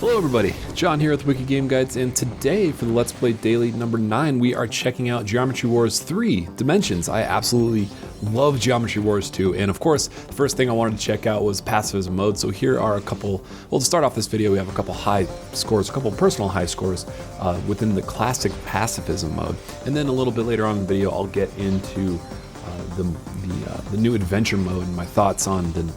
Hello everybody, John here with WikiGameGuides, and today for the Let's Play Daily number 9, we are checking out Geometry Wars 3 Dimensions. I absolutely love Geometry Wars 2, and of course, the first thing I wanted to check out was Pacifism mode, so here are a couple, well, to start off this video, we have a couple high scores, a couple personal high scores within the classic Pacifism mode, and then a little bit later on in the video, I'll get into the new adventure mode and my thoughts on the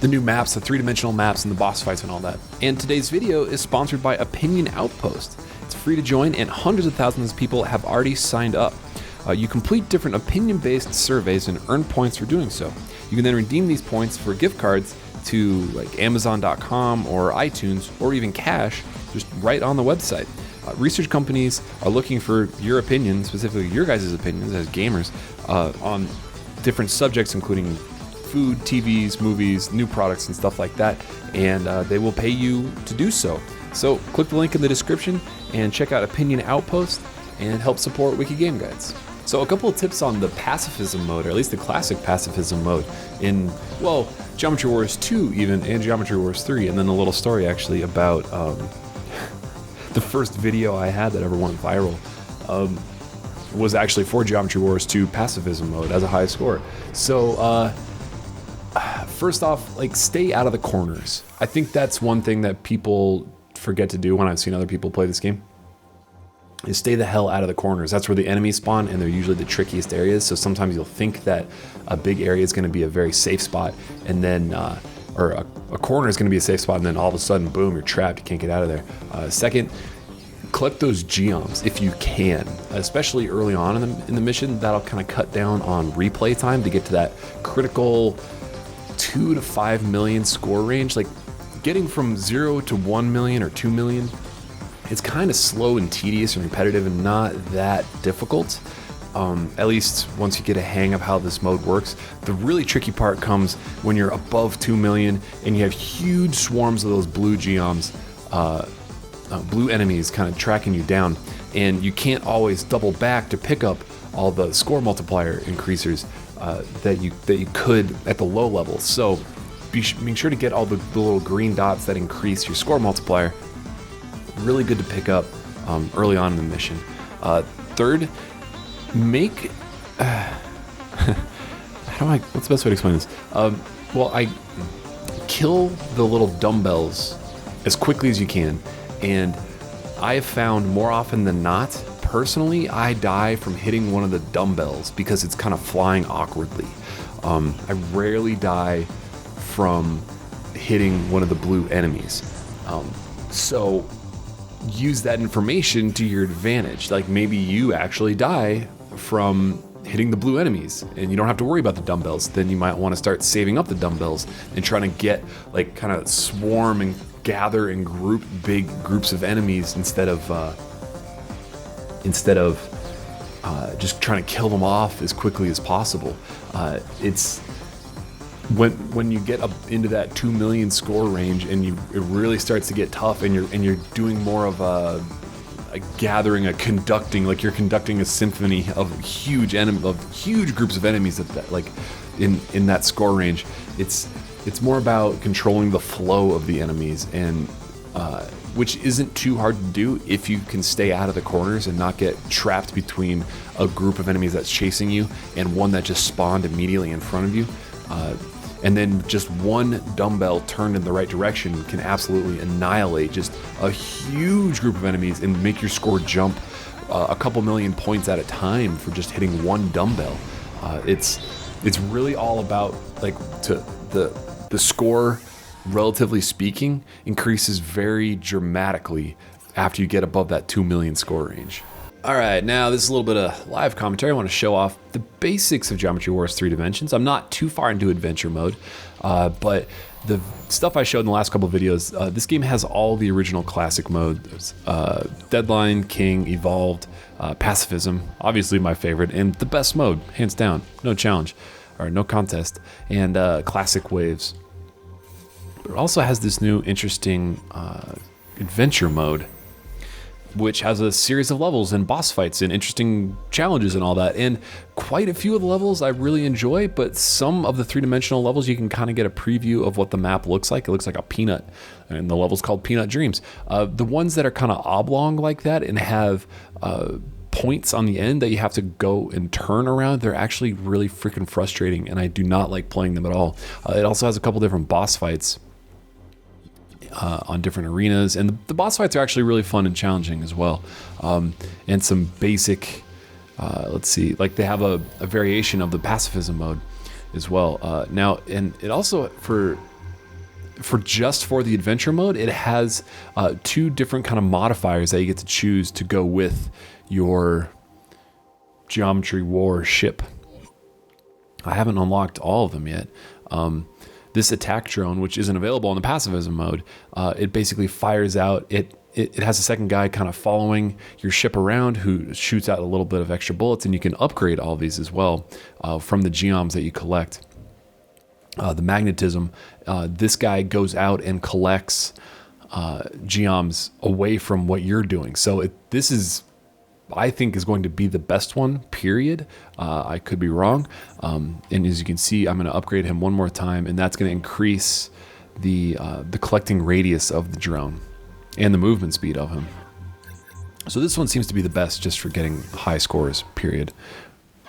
new maps, the three-dimensional maps, and the boss fights and all that. And today's video is sponsored by Opinion Outpost. It's free to join, and hundreds of thousands of people have already signed up. You complete different opinion-based surveys and earn points for doing so. You can then redeem these points for gift cards to like Amazon.com or iTunes, or even cash, just right on the website. Research companies are looking for your opinion, specifically your guys' opinions as gamers, on different subjects, including food, TVs, movies, new products, and stuff like that, and they will pay you to do so. So click the link in the description and check out Opinion Outpost and help support WikiGameGuides. So a couple of tips on the Pacifism mode, or at least the classic Pacifism mode, in, well, Geometry Wars 2 even, and Geometry Wars 3, and then a little story actually about the first video I had that ever went viral was actually for Geometry Wars 2 Pacifism mode as a high score. So first off, like, stay out of the corners. I think that's one thing that people forget to do when I've seen other people play this game, is stay the hell out of the corners. That's where the enemies spawn, and they're usually the trickiest areas, so sometimes you'll think that a big area is going to be a very safe spot, and then, or a corner is going to be a safe spot, and then all of a sudden, boom, you're trapped, you can't get out of there. Second, collect those geoms if you can, especially early on in the mission. That'll kind of cut down on replay time to get to that critical 2 to 5 million score range. Like, getting from 0 to 1 million or 2 million, it's kind of slow and tedious and repetitive and not that difficult, at least once you get a hang of how this mode works. The really tricky part comes when you're above 2 million and you have huge swarms of those blue geoms, blue enemies kind of tracking you down, and you can't always double back to pick up all the score multiplier increasers that you could at the low level. So make sure to get all the little green dots that increase your score multiplier. Really good to pick up early on in the mission. Third, make what's the best way to explain this? Well, I kill the little dumbbells as quickly as you can, and I have found more often than not, personally, I die from hitting one of the dumbbells because it's kind of flying awkwardly. I rarely die from hitting one of the blue enemies. So use that information to your advantage. Like, maybe you actually die from hitting the blue enemies and you don't have to worry about the dumbbells. Then you might want to start saving up the dumbbells and trying to get, like, kind of swarm and gather and group big groups of enemies instead of just trying to kill them off as quickly as possible. It's when you get up into that 2 million score range and it really starts to get tough, and you're doing more of a gathering, conducting, like you're conducting a symphony of huge groups of enemies that like in that score range. It's more about controlling the flow of the enemies, and which isn't too hard to do if you can stay out of the corners and not get trapped between a group of enemies that's chasing you and one that just spawned immediately in front of you. And then just one dumbbell turned in the right direction can absolutely annihilate just a huge group of enemies and make your score jump a couple million points at a time for just hitting one dumbbell. It's really all about, like, the score, relatively speaking, increases very dramatically after you get above that 2 million score range. Alright, now this is a little bit of live commentary. I want to show off the basics of Geometry Wars 3 Dimensions. I'm not too far into adventure mode, but the stuff I showed in the last couple of videos, this game has all the original classic modes. Deadline, King, Evolved, Pacifism, obviously my favorite, and the best mode, hands down, no challenge, or no contest, and classic waves. But it also has this new interesting adventure mode. which has a series of levels and boss fights and interesting challenges and all that. And quite a few of the levels I really enjoy, but some of the three-dimensional levels you can kind of get a preview of what the map looks like. It looks like a peanut, and the level's called Peanut Dreams. The ones that are kind of oblong like that and have points on the end that you have to go and turn around, they're actually really freaking frustrating, and I do not like playing them at all. It also has a couple different boss fights on different arenas, and the boss fights are actually really fun and challenging as well. And some basic, let's see, like they have a variation of the pacifism mode as well. Now, and it also, for the adventure mode, it has 2 different kind of modifiers that you get to choose to go with your Geometry War ship. I haven't unlocked all of them yet. This attack drone, which isn't available in the pacifism mode, it basically fires out, it has a second guy kind of following your ship around who shoots out a little bit of extra bullets, and you can upgrade all these as well from the geoms that you collect. The magnetism, this guy goes out and collects geoms away from what you're doing. So this is, I think, is going to be the best one, period. I could be wrong. And as you can see, I'm going to upgrade him one more time, and that's going to increase the collecting radius of the drone and the movement speed of him. So this one seems to be the best just for getting high scores, period.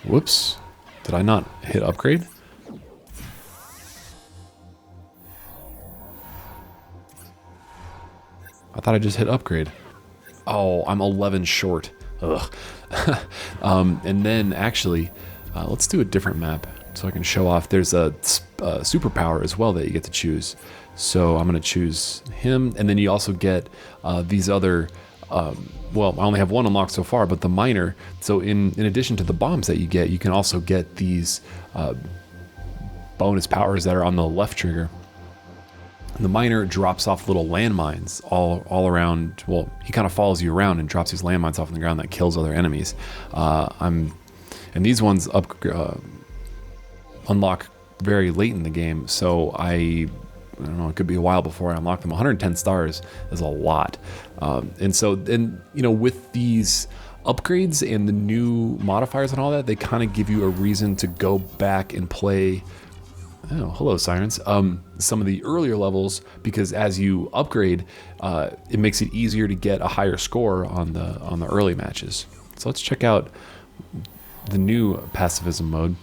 Whoops. Did I not hit upgrade? I thought I just hit upgrade. Oh, I'm 11 short. Ugh. And then actually, let's do a different map so I can show off. There's a superpower as well that you get to choose. So I'm going to choose him, and then you also get these other, well, I only have one unlocked so far, but the miner. So in addition to the bombs that you get, you can also get these bonus powers that are on the left trigger. The miner drops off little landmines all around. Well, he kind of follows you around and drops these landmines off on the ground that kills other enemies. And these ones unlock very late in the game, so I don't know, it could be a while before I unlock them. 110 stars is a lot. And so then, you know, with these upgrades and the new modifiers and all that, they kind of give you a reason to go back and play. Oh, hello, Sirens. Some of the earlier levels, because as you upgrade, it makes it easier to get a higher score on the early matches. So let's check out the new pacifism mode.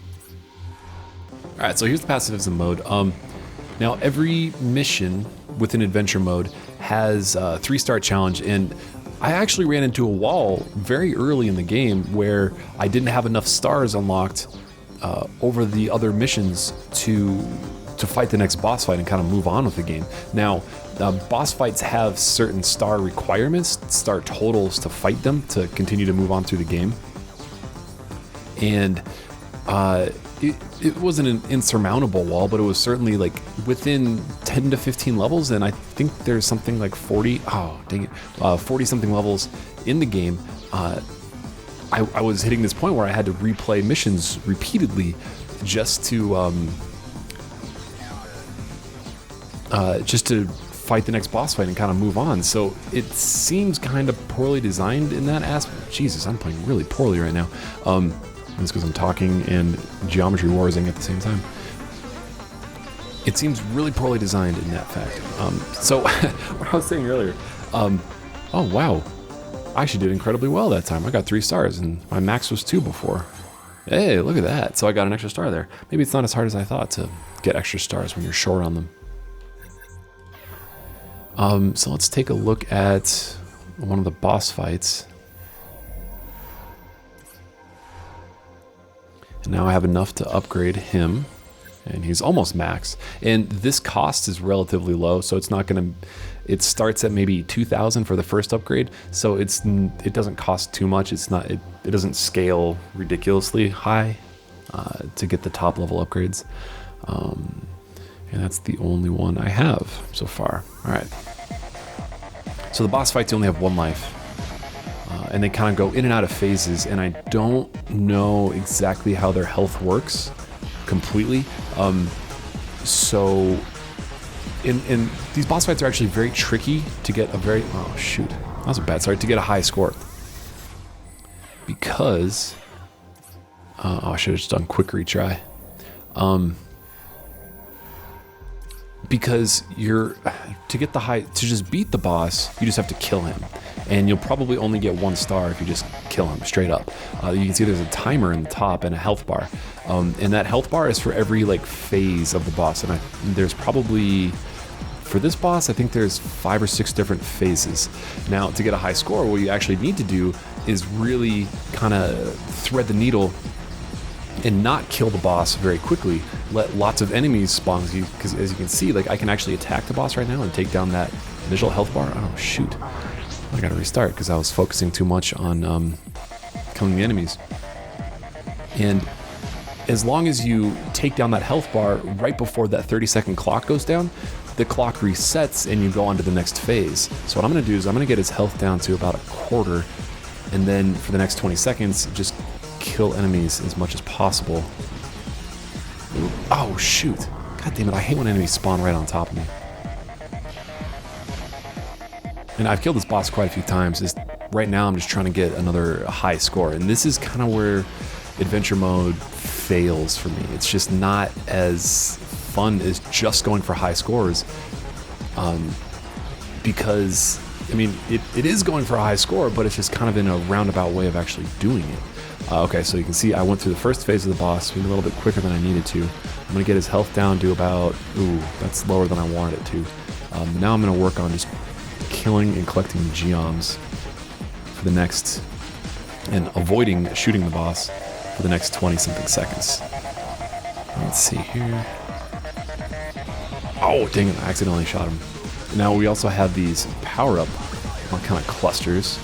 All right, so here's the pacifism mode. Now every mission within adventure mode has a 3-star challenge, and I actually ran into a wall very early in the game where I didn't have enough stars unlocked over the other missions to fight the next boss fight and kind of move on with the game. Now, boss fights have certain star requirements, star totals to fight them to continue to move on through the game. And it wasn't an insurmountable wall, but it was certainly like within 10 to 15 levels, and I think there's something like 40 something levels in the game. I was hitting this point where I had to replay missions repeatedly just to fight the next boss fight and kind of move on. So it seems kind of poorly designed in that aspect. Jesus, I'm playing really poorly right now. That's because I'm talking and Geometry Warsing at the same time. It seems really poorly designed in that fact. So what I was saying earlier, oh wow, I actually did incredibly well that time. I got 3 stars and my max was 2 before. Hey, look at that. So I got an extra star there. Maybe it's not as hard as I thought to get extra stars when you're short on them. So let's take a look at one of the boss fights. And now I have enough to upgrade him, and he's almost max. And this cost is relatively low, so it's not going to. It starts at maybe 2,000 for the first upgrade, so it doesn't cost too much. It's not. It doesn't scale ridiculously high to get the top level upgrades. And that's the only one I have so far. All right. So the boss fights only have 1 life. And they kind of go in and out of phases, and I don't know exactly how their health works completely. So in these boss fights are actually very tricky to get a very, oh shoot, That was a bad start. To get a high score. Because... oh, I should have just done quick retry. Because to get the high, to just beat the boss, you just have to kill him. And you'll probably only get 1 star if you just kill him straight up. You can see there's a timer in the top and a health bar. And that health bar is for every like phase of the boss. And there's probably, for this boss, I think there's 5 or 6 different phases. Now, to get a high score, what you actually need to do is really kind of thread the needle and not kill the boss very quickly. Let lots of enemies spawn, because as you can see, like I can actually attack the boss right now and take down that initial health bar. Oh shoot, I gotta restart because I was focusing too much on killing the enemies. And as long as you take down that health bar right before that 30-second clock goes down, the clock resets and you go on to the next phase. So what I'm gonna do is I'm gonna get his health down to about 1/4, and then for the next 20 seconds, just kill enemies as much as possible. Oh shoot. God damn it, I hate when enemies spawn right on top of me. And I've killed this boss quite a few times. Right now I'm just trying to get another high score, and this is kind of where adventure mode fails for me. It's just not as fun as just going for high scores, because I mean it is going for a high score, but it's just kind of in a roundabout way of actually doing it. Okay, so you can see I went through the first phase of the boss, maybe a little bit quicker than I needed to. I'm gonna get his health down to about, ooh, that's lower than I wanted it to. Now I'm gonna work on just killing and collecting geoms for the next, and avoiding shooting the boss for the next 20-something seconds. Let's see here. Oh, dang it, I accidentally shot him. Now we also have these power-up kind of clusters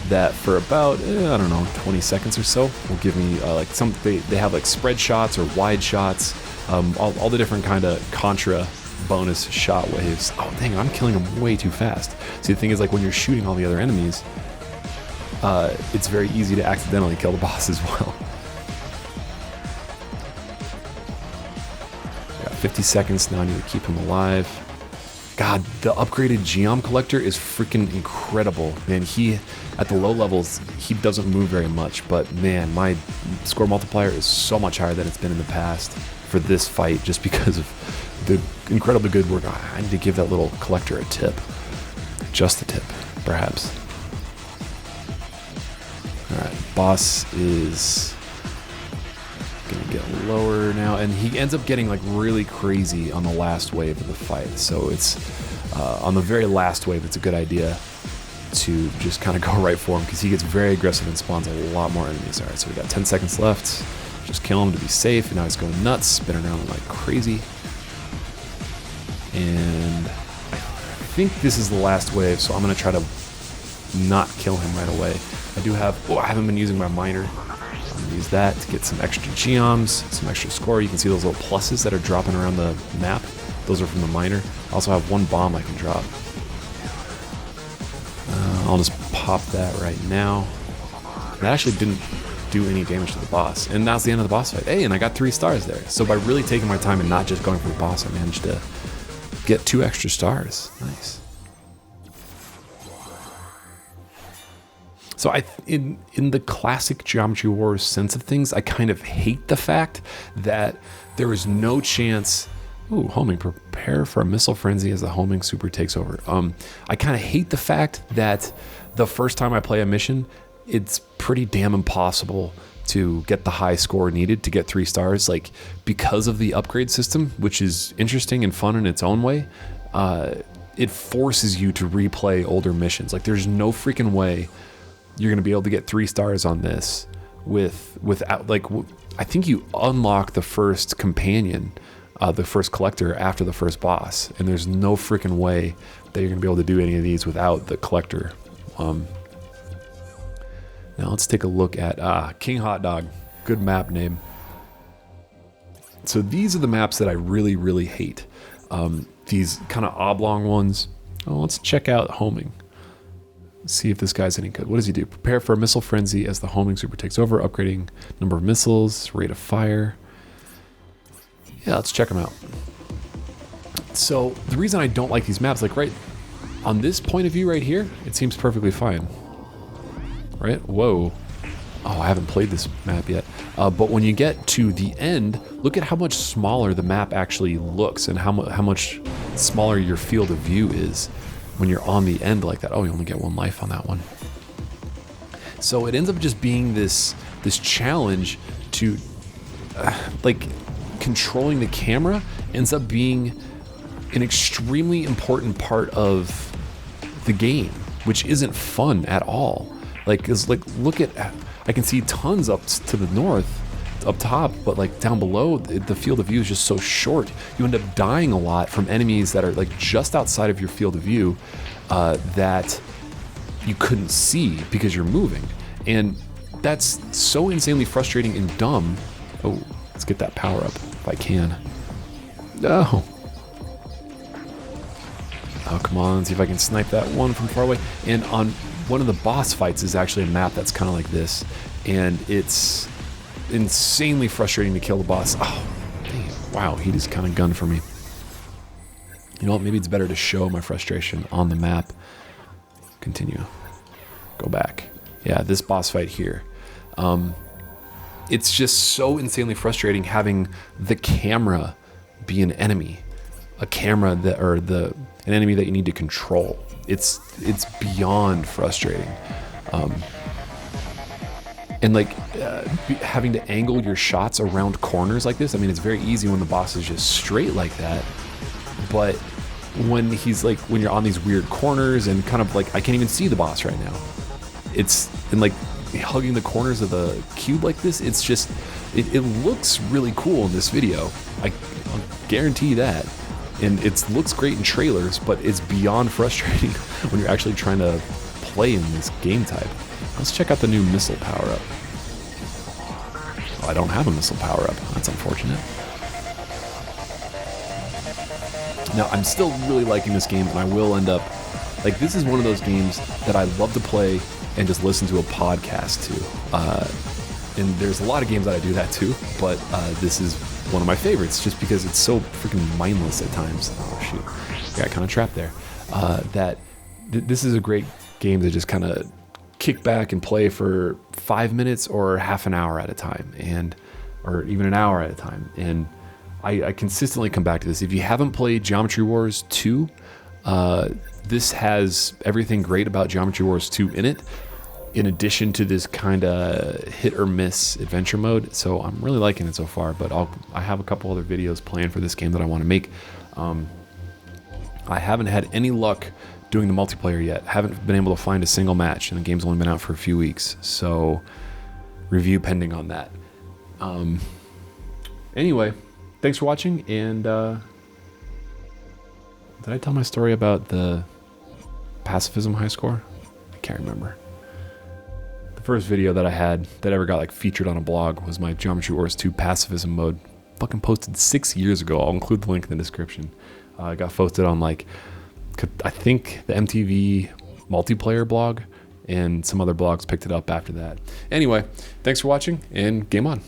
that for about, I don't know, 20 seconds or so will give me like they have like spread shots or wide shots, all the different kind of contra bonus shot waves. Oh dang it, I'm killing them way too fast. See, the thing is, like when you're shooting all the other enemies, it's very easy to accidentally kill the boss as well. Got 50 seconds now, I need to keep him alive. God, the upgraded Geom collector is freaking incredible. Man, at the low levels, he doesn't move very much, but man, my score multiplier is so much higher than it's been in the past for this fight, just because of the incredibly good work. I need to give that little collector a tip. Just a tip, perhaps. Alright, boss is gonna get lower now, and he ends up getting like really crazy on the last wave of the fight. So it's on the very last wave, it's a good idea to just kind of go right for him, because he gets very aggressive and spawns a lot more enemies. Alright, so we got 10 seconds left. Just kill him to be safe, and now he's going nuts, spinning around like crazy. And I think this is the last wave, so I'm gonna try to not kill him right away. I haven't been using my miner. I'm gonna use that to get some extra geoms, some extra score. You can see those little pluses that are dropping around the map. Those are from the miner. I also have 1 bomb I can drop. I'll just pop that right now. That actually didn't do any damage to the boss, and that's the end of the boss fight. Hey, and I got 3 stars there. So by really taking my time and not just going for the boss, I managed to get 2 extra stars. Nice. So in the classic Geometry Wars sense of things, I kind of hate the fact that there is no chance. Ooh, homing, prepare for a missile frenzy as the homing super takes over. I kind of hate the fact that the first time I play a mission, it's pretty damn impossible to get the high score needed to get 3 stars, like because of the upgrade system, which is interesting and fun in its own way. It forces you to replay older missions. Like there's no freaking way you're gonna be able to get 3 stars on this without, like, I think you unlock the first companion, the first collector after the first boss, and there's no freaking way that you're gonna be able to do any of these without the collector. Now let's take a look at King Hot Dog. Good map name. So these are the maps that I really, really hate. These kind of oblong ones. Oh, let's check out homing. See if this guy's any good. What does he do? Prepare for a missile frenzy as the homing super takes over, upgrading number of missiles, rate of fire. Yeah, let's check them out. So the reason I don't like these maps, like on this point of view right here, it seems perfectly fine. Right? Whoa. Oh, I haven't played this map yet. But when you get to the end, look at how much smaller the map actually looks and how much smaller your field of view is when you're on the end like that. Oh, you only get 1 life on that one. So it ends up just being this challenge to, like, controlling the camera ends up being an extremely important part of the game, which isn't fun at all. Like, look at, I can see tons up to the north, up top, but like down below, the field of view is just so short. You end up dying a lot from enemies that are like just outside of your field of view that you couldn't see because you're moving. And that's so insanely frustrating and dumb. Oh, let's get that power up if I can. No. Oh, come on, see if I can snipe that one from far away. And on one of the boss fights is actually a map that's kind of like this, and it's insanely frustrating to kill the boss. Oh, dang, wow, he just kind of gunned for me. You know what, maybe it's better to show my frustration on the map. Continue. Go back. Yeah, this boss fight here. It's just so insanely frustrating having the camera be an enemy. A camera that, or an enemy that you need to control. It's beyond frustrating. And like having to angle your shots around corners like this. I mean, it's very easy when the boss is just straight like that, but when he's like, when you're on these weird corners and kind of like, I can't even see the boss right now. And like hugging the corners of the cube like this, it's just, it looks really cool in this video. I'll guarantee that. And it looks great in trailers, but it's beyond frustrating when you're actually trying to play in this game type. Let's check out the new missile power-up. Oh, I don't have a missile power-up. That's unfortunate. Now, I'm still really liking this game, and I will end up... Like, this is one of those games that I love to play and just listen to a podcast to. And there's a lot of games that I do that too, but this is one of my favorites just because it's so freaking mindless at times. Oh shoot, got kind of trapped there. This is a great game to just kind of kick back and play for 5 minutes or half an hour at a time, or even an hour at a time. And I consistently come back to this. If you haven't played Geometry Wars 2, this has everything great about Geometry Wars 2 in it, in addition to this kind of hit or miss adventure mode. So I'm really liking it so far, but I have a couple other videos planned for this game that I want to make. I haven't had any luck doing the multiplayer yet. Haven't been able to find a single match, and the game's only been out for a few weeks. So review pending on that. Anyway, thanks for watching, and did I tell my story about the Pacifism high score? I can't remember. The first video that I had that ever got like featured on a blog was my Geometry Wars 2 Pacifism mode. Fucking posted 6 years ago. I'll include the link in the description. It got posted on like, I think the MTV multiplayer blog, and some other blogs picked it up after that. Anyway, thanks for watching, and game on.